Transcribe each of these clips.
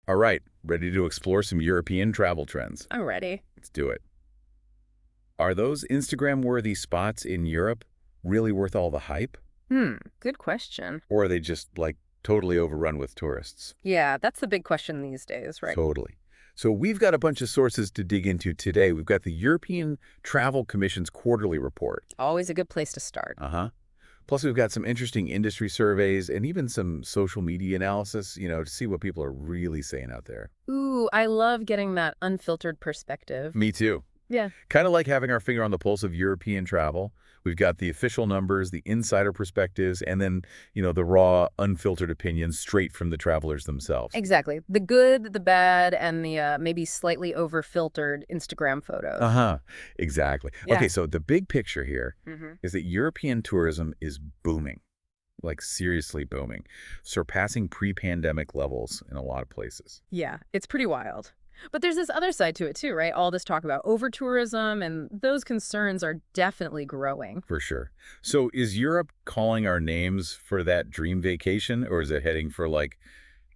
All right, ready to explore some European travel trends. I'm ready. Let's do it. Are those Instagram-worthy spots in Europe really worth all the hype? Good question. Or are they just, like, totally overrun with tourists? Yeah, that's the big question these days, right? Totally. So we've got a bunch of sources to dig into today. We've got the European Travel Commission's quarterly report. Always a good place to start. Uh-huh. Plus, we've got some interesting industry surveys and even some social media analysis, to see what people are really saying out there. Ooh, I love getting that unfiltered perspective. Me too. Yeah. Kind of like having our finger on the pulse of European travel. We've got the official numbers, the insider perspectives, and then, the raw, unfiltered opinions straight from the travelers themselves. Exactly. The good, the bad, and the maybe slightly over-filtered Instagram photos. Uh-huh. Exactly. Yeah. Okay, so the big picture here hmm is that European tourism is booming, like seriously booming, surpassing pre-pandemic levels in a lot of places. Yeah, it's pretty wild. But there's this other side to it too, right? All this talk about over-tourism, and those concerns are definitely growing. For sure. So is Europe calling our names for that dream vacation, or is it heading for, like,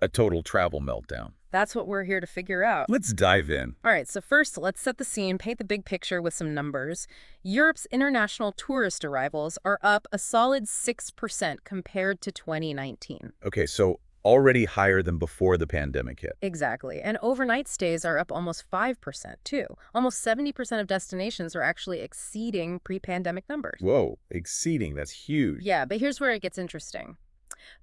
a total travel meltdown? That's what we're here to figure out. Let's dive in. All right, so first, let's set the scene, paint the big picture with some numbers. Europe's international tourist arrivals are up a solid 6% compared to 2019. Okay, so already higher than before the pandemic hit. Exactly. And overnight stays are up almost 5%, too. Almost 70% of destinations are actually exceeding pre-pandemic numbers. Whoa, exceeding. That's huge. Yeah, but here's where it gets interesting.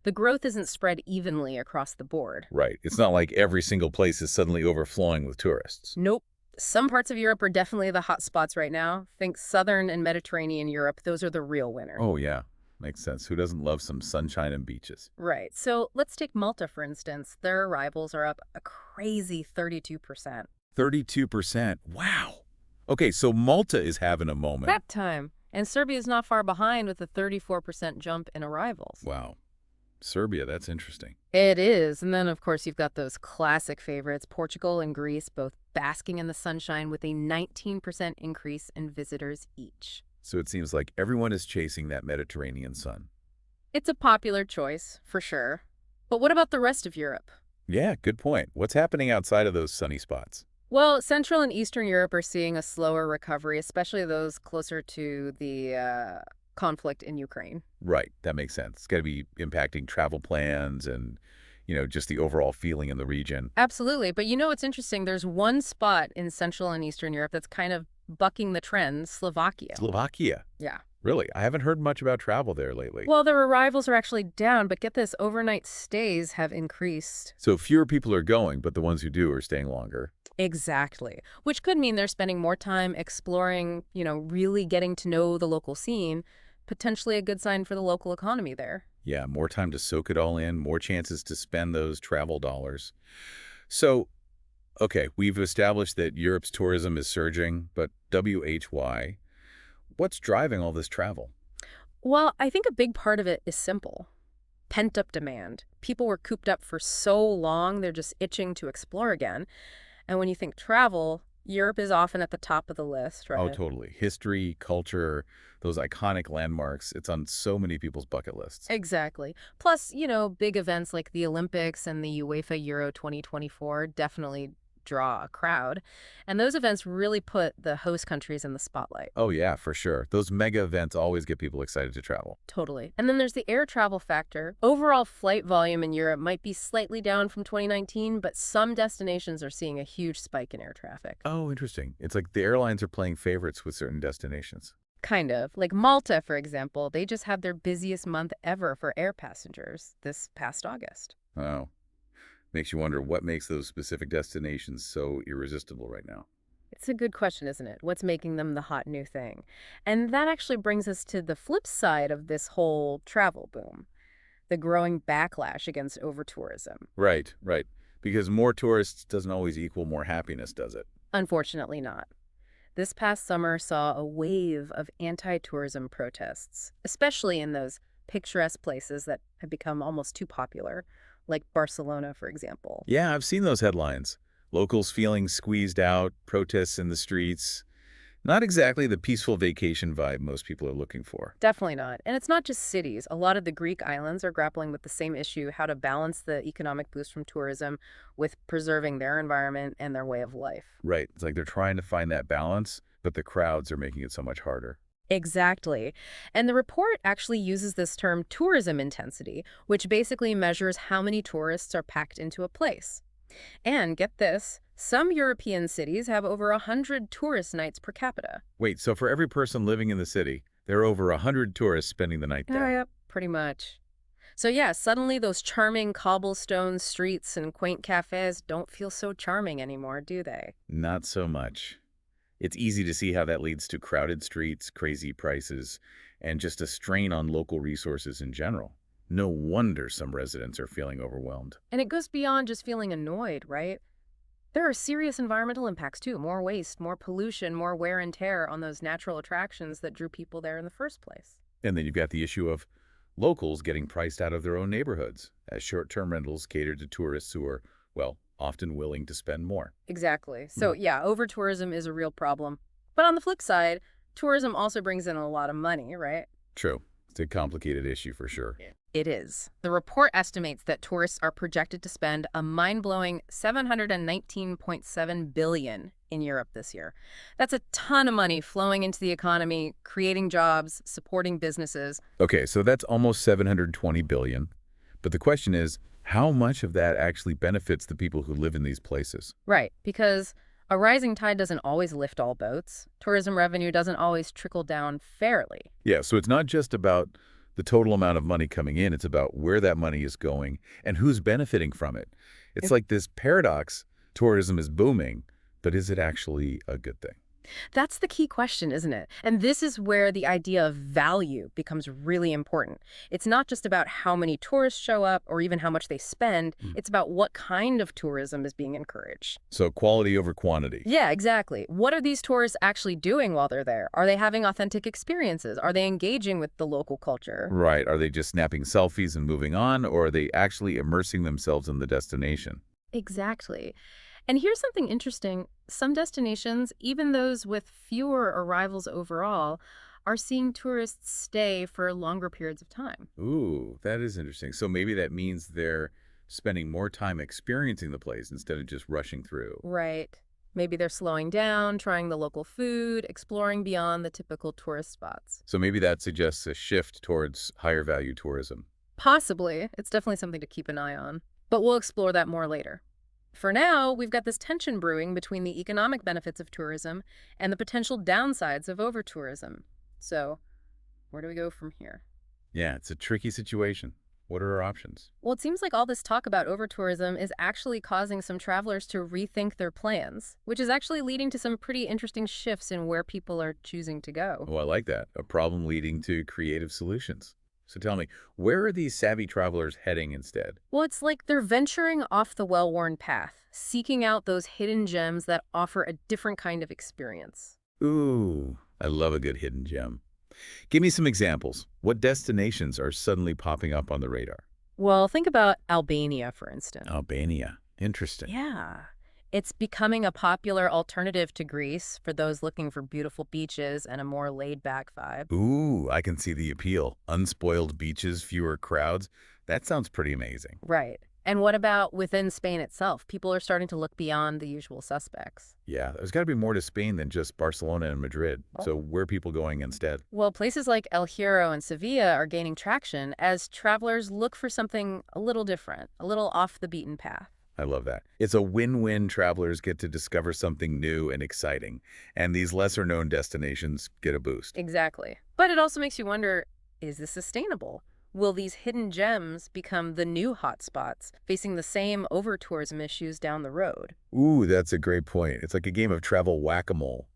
The growth isn't spread evenly across the board. Right. It's not like every single place is suddenly overflowing with tourists. Nope. Some parts of Europe are definitely the hot spots right now. Think southern and Mediterranean Europe. Those are the real winners. Oh, yeah. Makes sense. Who doesn't love some sunshine and beaches? Right. So let's take Malta, for instance. Their arrivals are up a crazy 32%. 32%. Wow. Okay, so Malta is having a moment. That time. And Serbia's not far behind with a 34% jump in arrivals. Wow. Serbia, that's interesting. It is. And then, of course, you've got those classic favorites, Portugal and Greece, both basking in the sunshine with a 19% increase in visitors each. So it seems like everyone is chasing that Mediterranean sun. It's a popular choice, for sure. But what about the rest of Europe? Yeah, good point. What's happening outside of those sunny spots? Well, Central and Eastern Europe are seeing a slower recovery, especially those closer to the conflict in Ukraine. Right, that makes sense. It's got to be impacting travel plans and, just the overall feeling in the region. Absolutely. But you know what's interesting? There's one spot in Central and Eastern Europe that's kind of bucking the trend, Slovakia. Slovakia. Yeah. Really? I haven't heard much about travel there lately. Well, their arrivals are actually down, but get this, overnight stays have increased. So fewer people are going, but the ones who do are staying longer. Exactly. Which could mean they're spending more time exploring, really getting to know the local scene, potentially a good sign for the local economy there. Yeah, more time to soak it all in, more chances to spend those travel dollars. So, okay, we've established that Europe's tourism is surging, but WHY? What's driving all this travel? Well, I think a big part of it is simple. Pent-up demand. People were cooped up for so long, they're just itching to explore again. And when you think travel, Europe is often at the top of the list, Oh, right? totally. History, culture, those iconic landmarks. It's on so many people's bucket lists. Exactly. Plus, big events like the Olympics and the UEFA Euro 2024 definitely draw a crowd. And those events really put the host countries in the spotlight. Oh, yeah, for sure. Those mega events always get people excited to travel. Totally. And then there's the air travel factor. Overall flight volume in Europe might be slightly down from 2019, but some destinations are seeing a huge spike in air traffic. Oh, interesting. It's like the airlines are playing favorites with certain destinations. Kind of. Like Malta, for example, they just had their busiest month ever for air passengers this past August. Oh, makes you wonder what makes those specific destinations so irresistible right now. It's a good question, isn't it? What's making them the hot new thing? And that actually brings us to the flip side of this whole travel boom, the growing backlash against overtourism. Right, right. Because more tourists doesn't always equal more happiness, does it? Unfortunately not. This past summer saw a wave of anti-tourism protests, especially in those picturesque places that have become almost too popular, like Barcelona, for example. Yeah, I've seen those headlines. Locals feeling squeezed out, protests in the streets. Not exactly the peaceful vacation vibe most people are looking for. Definitely not. And it's not just cities. A lot of the Greek islands are grappling with the same issue, how to balance the economic boost from tourism with preserving their environment and their way of life. Right. It's like they're trying to find that balance, but the crowds are making it so much harder. Exactly. And the report actually uses this term tourism intensity, which basically measures how many tourists are packed into a place. And get this, some European cities have over 100 tourist nights per capita. Wait, so for every person living in the city, there are over 100 tourists spending the night Yeah, there. yep, pretty much. So yeah, suddenly those charming cobblestone streets and quaint cafes don't feel so charming anymore, do they? Not so much. It's easy to see how that leads to crowded streets, crazy prices, and just a strain on local resources in general. No wonder some residents are feeling overwhelmed. And it goes beyond just feeling annoyed, right? There are serious environmental impacts too, more waste, more pollution, more wear and tear on those natural attractions that drew people there in the first place. And then you've got the issue of locals getting priced out of their own neighborhoods as short-term rentals cater to tourists who are, well, often willing to spend more. Exactly. So Hmm. yeah, over-tourism is a real problem. But on the flip side, tourism also brings in a lot of money, right? True. It's a complicated issue for sure. It is. The report estimates that tourists are projected to spend a mind-blowing 719.7 billion in Europe this year. That's a ton of money flowing into the economy, creating jobs, supporting businesses. Okay, so that's almost 720 billion. But the question is, how much of that actually benefits the people who live in these places? Right, because a rising tide doesn't always lift all boats. Tourism revenue doesn't always trickle down fairly. Yeah, so it's not just about the total amount of money coming in, it's about where that money is going and who's benefiting from it. It's like this paradox. Tourism is booming, but is it actually a good thing? That's the key question, isn't it? And this is where the idea of value becomes really important. It's not just about how many tourists show up or even how much they spend. Mm. It's about what kind of tourism is being encouraged. So quality over quantity. Yeah, exactly. What are these tourists actually doing while they're there? Are they having authentic experiences? Are they engaging with the local culture? Right. Are they just snapping selfies and moving on, or are they actually immersing themselves in the destination? Exactly. And here's something interesting. Some destinations, even those with fewer arrivals overall, are seeing tourists stay for longer periods of time. Ooh, that is interesting. So maybe that means they're spending more time experiencing the place instead of just rushing through. Right. Maybe they're slowing down, trying the local food, exploring beyond the typical tourist spots. So maybe that suggests a shift towards higher value tourism. Possibly. It's definitely something to keep an eye on. But we'll explore that more later. For now, we've got this tension brewing between the economic benefits of tourism and the potential downsides of over-tourism. So, where do we go from here? Yeah, it's a tricky situation. What are our options? Well, it seems like all this talk about over-tourism is actually causing some travelers to rethink their plans, which is actually leading to some pretty interesting shifts in where people are choosing to go. Oh, I like that. A problem leading to creative solutions. So tell me, where are these savvy travelers heading instead? Well, it's like they're venturing off the well-worn path, seeking out those hidden gems that offer a different kind of experience. Ooh, I love a good hidden gem. Give me some examples. What destinations are suddenly popping up on the radar? Well, think about Albania, for instance. Albania. Interesting. Yeah. It's becoming a popular alternative to Greece for those looking for beautiful beaches and a more laid-back vibe. Ooh, I can see the appeal. Unspoiled beaches, fewer crowds. That sounds pretty amazing. Right. And what about within Spain itself? People are starting to look beyond the usual suspects. Yeah, there's got to be more to Spain than just Barcelona and Madrid. Oh. So where are people going instead? Well, places like El Hierro and Sevilla are gaining traction as travelers look for something a little different, a little off the beaten path. I love that. It's a win-win. Travelers get to discover something new and exciting, and these lesser-known destinations get a boost. Exactly. But it also makes you wonder, is this sustainable? Will these hidden gems become the new hotspots, facing the same over-tourism issues down the road? Ooh, that's a great point. It's like a game of travel whack-a-mole.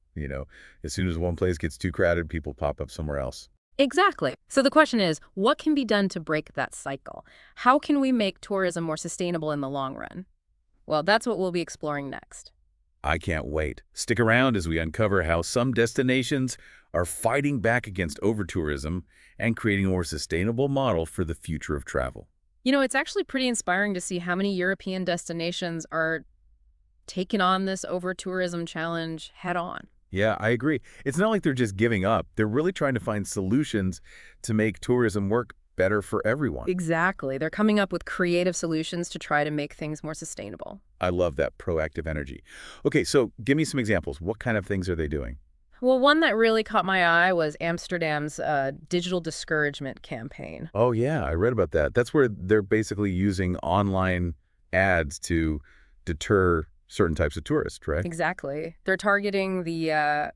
As soon as one place gets too crowded, people pop up somewhere else. Exactly. So the question is, what can be done to break that cycle? How can we make tourism more sustainable in the long run? Well, that's what we'll be exploring next. I can't wait. Stick around as we uncover how some destinations are fighting back against over-tourism and creating a more sustainable model for the future of travel. You know, it's actually pretty inspiring to see how many European destinations are taking on this over-tourism challenge head on. Yeah, I agree. It's not like they're just giving up. They're really trying to find solutions to make tourism work better for everyone. Exactly. They're coming up with creative solutions to try to make things more sustainable. I love that proactive energy. Okay, so give me some examples. What kind of things are they doing? Well, one that really caught my eye was Amsterdam's digital discouragement campaign. Oh, yeah, I read about that. That's where they're basically using online ads to deter certain types of tourists, right? Exactly. They're targeting the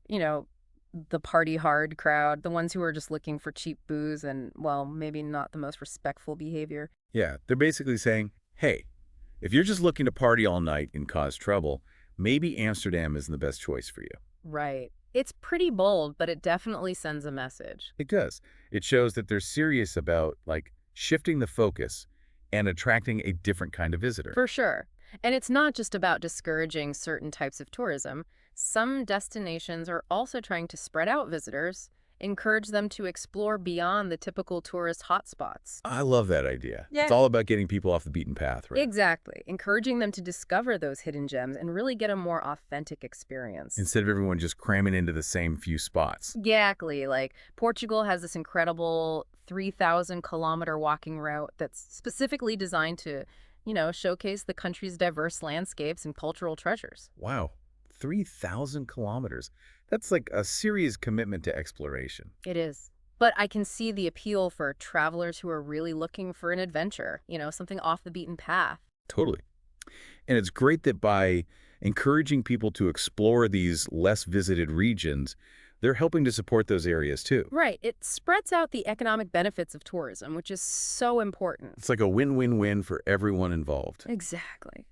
party hard crowd, the ones who are just looking for cheap booze and, well, maybe not the most respectful behavior. Yeah, they're basically saying, hey, if you're just looking to party all night and cause trouble, maybe Amsterdam isn't the best choice for you. Right. It's pretty bold, but it definitely sends a message. It does. It shows that they're serious about, like, shifting the focus and attracting a different kind of visitor. For sure. And it's not just about discouraging certain types of tourism. Some destinations are also trying to spread out visitors, encourage them to explore beyond the typical tourist hotspots. I love that idea. It's Yeah. all about getting people off the beaten path, right? Exactly. Encouraging them to discover those hidden gems and really get a more authentic experience. Instead of everyone just cramming into the same few spots. Exactly. Like Portugal has this incredible 3,000-kilometer walking route that's specifically designed to, showcase the country's diverse landscapes and cultural treasures. Wow, 3,000 kilometers. That's like a serious commitment to exploration. It is. But I can see the appeal for travelers who are really looking for an adventure, something off the beaten path. Totally. And it's great that by encouraging people to explore these less visited regions, they're helping to support those areas too. Right. It spreads out the economic benefits of tourism, which is so important. It's like a win-win-win for everyone involved. Exactly.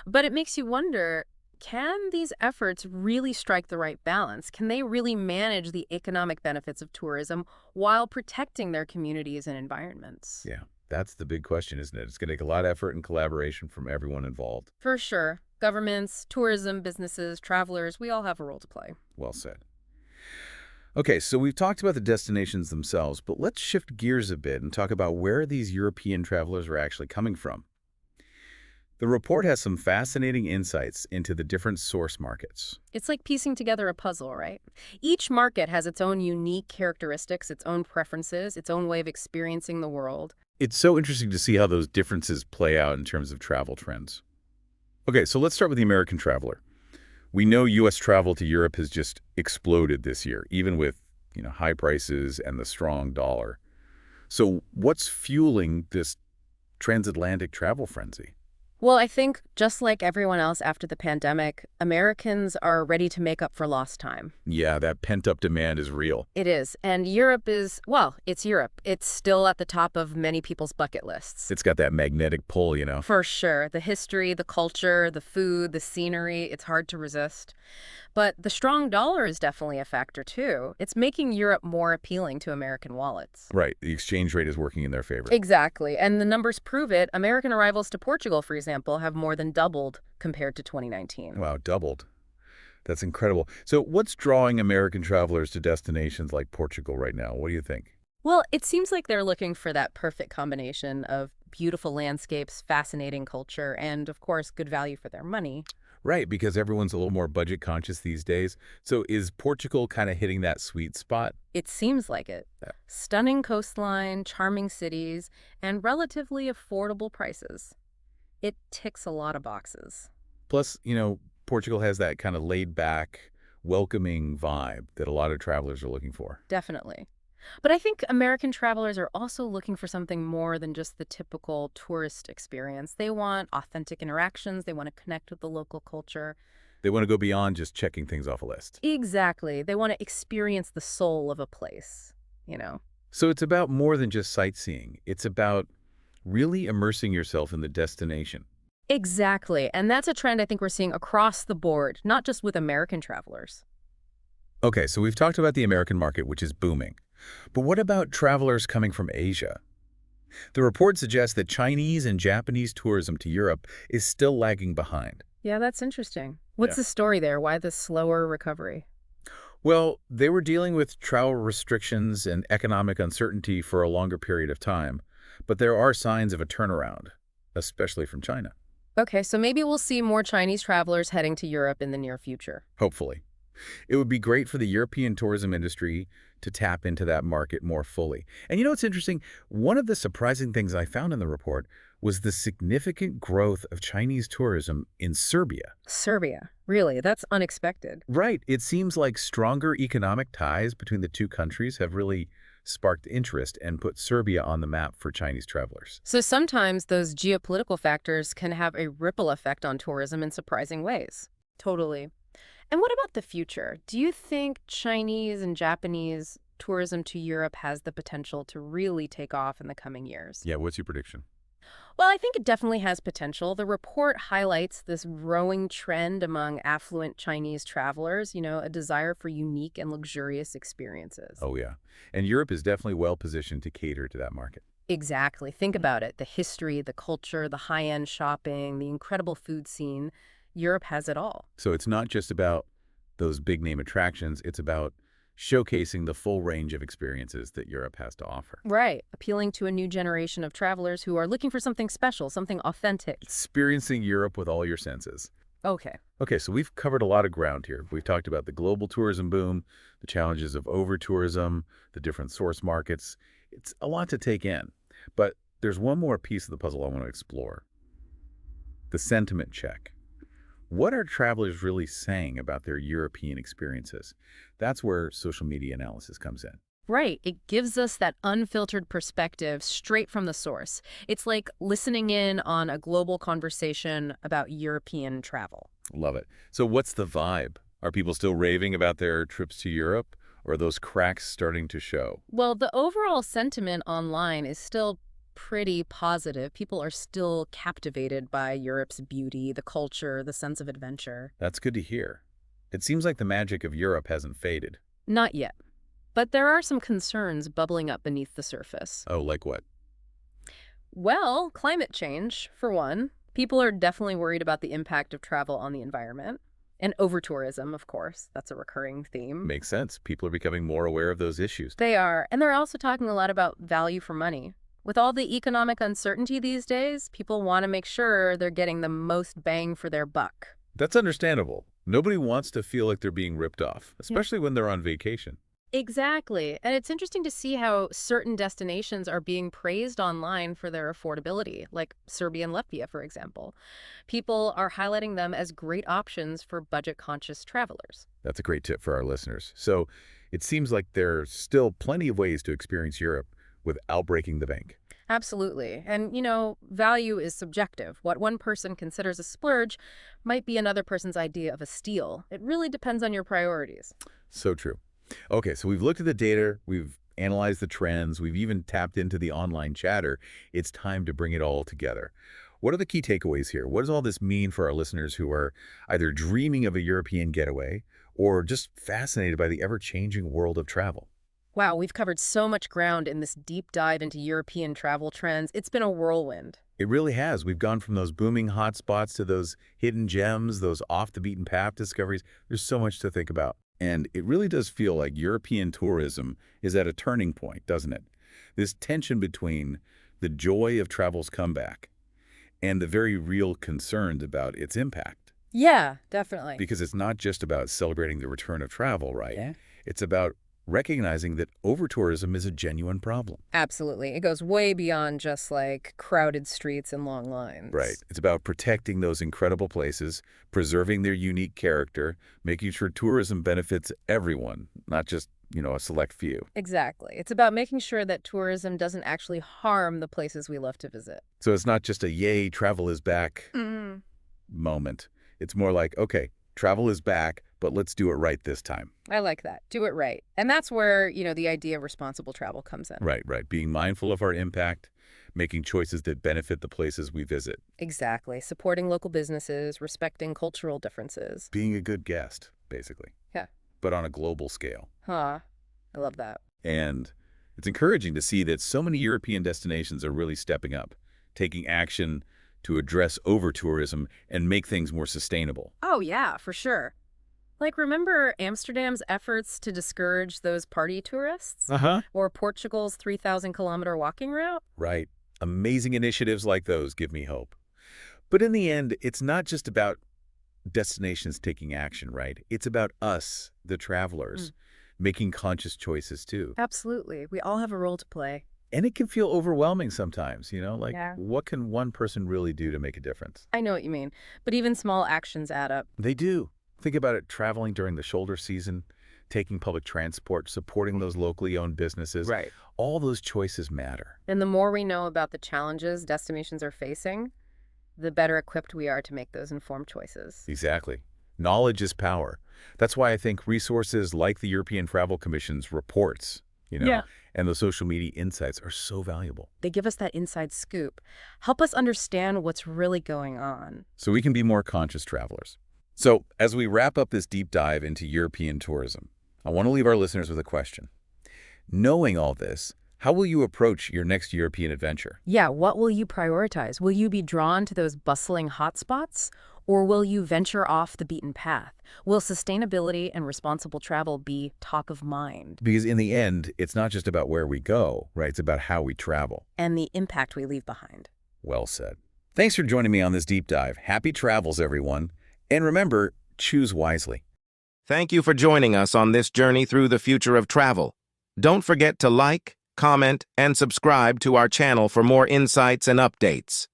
But it makes you wonder, can these efforts really strike the right balance? Can they really manage the economic benefits of tourism while protecting their communities and environments? Yeah, that's the big question, isn't it? It's going to take a lot of effort and collaboration from everyone involved. For sure. Governments, tourism, businesses, travelers, we all have a role to play. Well said. Okay, so we've talked about the destinations themselves, but let's shift gears a bit and talk about where these European travelers are actually coming from. The report has some fascinating insights into the different source markets. It's like piecing together a puzzle, right? Each market has its own unique characteristics, its own preferences, its own way of experiencing the world. It's so interesting to see how those differences play out in terms of travel trends. Okay, so let's start with the American traveler. We know U.S. travel to Europe has just exploded this year, even with, high prices and the strong dollar. So what's fueling this transatlantic travel frenzy? Well, I think just like everyone else after the pandemic, Americans are ready to make up for lost time. Yeah, that pent-up demand is real. It is. And Europe is, well, it's Europe. It's still at the top of many people's bucket lists. It's got that magnetic pull. For sure. The history, the culture, the food, the scenery, it's hard to resist. But the strong dollar is definitely a factor, too. It's making Europe more appealing to American wallets. Right, the exchange rate is working in their favor. Exactly. And the numbers prove it. American arrivals to Portugal, for example, have more than doubled compared to 2019. Wow, doubled. That's incredible. So what's drawing American travelers to destinations like Portugal right now? What do you think? Well, it seems like they're looking for that perfect combination of beautiful landscapes, fascinating culture, and, of course, good value for their money. Right, because everyone's a little more budget conscious these days. So is Portugal kind of hitting that sweet spot? It seems like it. Yeah. Stunning coastline, charming cities, and relatively affordable prices. It ticks a lot of boxes. Plus, Portugal has that kind of laid back, welcoming vibe that a lot of travelers are looking for. Definitely. But I think American travelers are also looking for something more than just the typical tourist experience. They want authentic interactions. They want to connect with the local culture. They want to go beyond just checking things off a list. Exactly. They want to experience the soul of a place. So it's about more than just sightseeing. It's about really immersing yourself in the destination. Exactly. And that's a trend I think we're seeing across the board, not just with American travelers. Okay, so we've talked about the American market, which is booming. But what about travelers coming from Asia? The report suggests that Chinese and Japanese tourism to Europe is still lagging behind. Yeah, that's interesting. What's Yeah. the story there? Why the slower recovery? Well, they were dealing with travel restrictions and economic uncertainty for a longer period of time, but there are signs of a turnaround, especially from China. Okay, so maybe we'll see more Chinese travelers heading to Europe in the near future. Hopefully. It would be great for the European tourism industry to tap into that market more fully. And you know what's interesting? One of the surprising things I found in the report was the significant growth of Chinese tourism in Serbia. Serbia. Really? That's unexpected. Right. It seems like stronger economic ties between the two countries have really sparked interest and put Serbia on the map for Chinese travelers. So sometimes those geopolitical factors can have a ripple effect on tourism in surprising ways. Totally. And what about the future? Do you think Chinese and Japanese tourism to Europe has the potential to really take off in the coming years? Yeah, what's your prediction? Well, I think it definitely has potential. The report highlights this growing trend among affluent Chinese travelers, a desire for unique and luxurious experiences. Oh, yeah. And Europe is definitely well positioned to cater to that market. Exactly. Think about it. The history, the culture, the high-end shopping, the incredible food scene. Europe has it all. So it's not just about those big name attractions, it's about showcasing the full range of experiences that Europe has to offer. Right. Appealing to a new generation of travelers who are looking for something special, something authentic. Experiencing Europe with all your senses. Okay. Okay, so we've covered a lot of ground here. We've talked about the global tourism boom, the challenges of over-tourism, the different source markets. It's a lot to take in. But there's one more piece of the puzzle I want to explore. The sentiment check. What are travelers really saying about their European experiences? That's where social media analysis comes in. Right. It gives us that unfiltered perspective straight from the source. It's like listening in on a global conversation about European travel. Love it. So what's the vibe? Are people still raving about their trips to Europe, or are those cracks starting to show? Well, the overall sentiment online is still pretty positive. People are still captivated by Europe's beauty, the culture, the sense of adventure. That's good to hear. It seems like the magic of Europe hasn't faded. Not yet. But there are some concerns bubbling up beneath the surface. Oh, like what? Well, climate change, for one. People are definitely worried about the impact of travel on the environment. And over-tourism, of course. That's a recurring theme. Makes sense. People are becoming more aware of those issues. They are. And they're also talking a lot about value for money. With all the economic uncertainty these days, people want to make sure they're getting the most bang for their buck. That's understandable. Nobody wants to feel like they're being ripped off, especially when they're on vacation. Exactly. And it's interesting to see how certain destinations are being praised online for their affordability, like Serbia and Latvia, for example. People are highlighting them as great options for budget-conscious travelers. That's a great tip for our listeners. So it seems like there's still plenty of ways to experience Europe without breaking the bank. Absolutely. And, value is subjective. What one person considers a splurge might be another person's idea of a steal. It really depends on your priorities. So true. Okay, so we've looked at the data, we've analyzed the trends, we've even tapped into the online chatter. It's time to bring it all together. What are the key takeaways here? What does all this mean for our listeners who are either dreaming of a European getaway or just fascinated by the ever-changing world of travel? Wow, we've covered so much ground in this deep dive into European travel trends. It's been a whirlwind. It really has. We've gone from those booming hotspots to those hidden gems, those off-the-beaten-path discoveries. There's so much to think about. And it really does feel like European tourism is at a turning point, doesn't it? This tension between the joy of travel's comeback and the very real concerns about its impact. Yeah, definitely. Because it's not just about celebrating the return of travel, right? Yeah. It's about recognizing that over-tourism is a genuine problem. Absolutely. It goes way beyond just like crowded streets and long lines. Right. It's about protecting those incredible places, preserving their unique character, making sure tourism benefits everyone, not just, a select few. Exactly. It's about making sure that tourism doesn't actually harm the places we love to visit. So it's not just a yay, travel is back Mm. moment. It's more like, okay, travel is back, but let's do it right this time. I like that. Do it right. And that's where, the idea of responsible travel comes in. Right, right. Being mindful of our impact, making choices that benefit the places we visit. Exactly. Supporting local businesses, respecting cultural differences. Being a good guest, basically. Yeah. But on a global scale. Huh. I love that. And it's encouraging to see that so many European destinations are really stepping up, taking action to address over-tourism and make things more sustainable. Oh, yeah, for sure. Like, remember Amsterdam's efforts to discourage those party tourists? Uh-huh. Or Portugal's 3,000-kilometer walking route? Right. Amazing initiatives like those give me hope. But in the end, it's not just about destinations taking action, right? It's about us, the travelers, making conscious choices too. Absolutely. We all have a role to play. And it can feel overwhelming sometimes, like Yeah. what can one person really do to make a difference? I know what you mean. But even small actions add up. They do. Think about it, traveling during the shoulder season, taking public transport, supporting those locally owned businesses. Right. All those choices matter. And the more we know about the challenges destinations are facing, the better equipped we are to make those informed choices. Exactly. Knowledge is power. That's why I think resources like the European Travel Commission's reports, Yeah. and the social media insights are so valuable. They give us that inside scoop, help us understand what's really going on. So we can be more conscious travelers. So as we wrap up this deep dive into European tourism, I want to leave our listeners with a question. Knowing all this, how will you approach your next European adventure? Yeah, what will you prioritize? Will you be drawn to those bustling hotspots? Or will you venture off the beaten path? Will sustainability and responsible travel be top of mind? Because in the end, it's not just about where we go, right? It's about how we travel. And the impact we leave behind. Well said. Thanks for joining me on this deep dive. Happy travels, everyone. And remember, choose wisely. Thank you for joining us on this journey through the future of travel. Don't forget to like, comment, and subscribe to our channel for more insights and updates.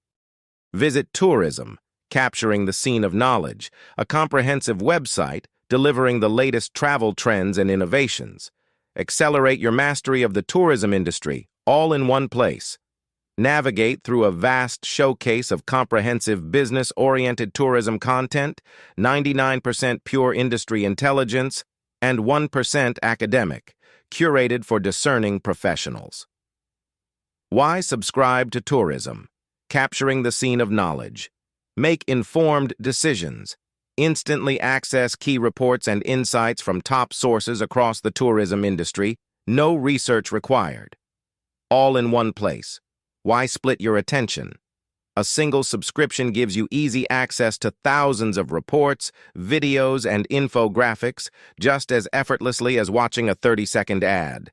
Visit Tourism, Capturing the Scene of Knowledge, a comprehensive website delivering the latest travel trends and innovations. Accelerate your mastery of the tourism industry, all in one place. Navigate through a vast showcase of comprehensive business-oriented tourism content, 99% pure industry intelligence, and 1% academic, curated for discerning professionals. Why subscribe to Tourism? Capturing the Scene of Knowledge. Make informed decisions. Instantly access key reports and insights from top sources across the tourism industry. No research required. All in one place. Why split your attention? A single subscription gives you easy access to thousands of reports, videos, and infographics just as effortlessly as watching a 30-second ad.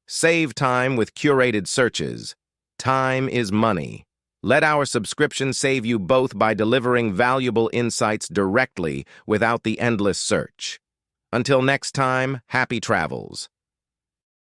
Save time with curated searches. Time is money. Let our subscription save you both by delivering valuable insights directly without the endless search. Until next time, happy travels.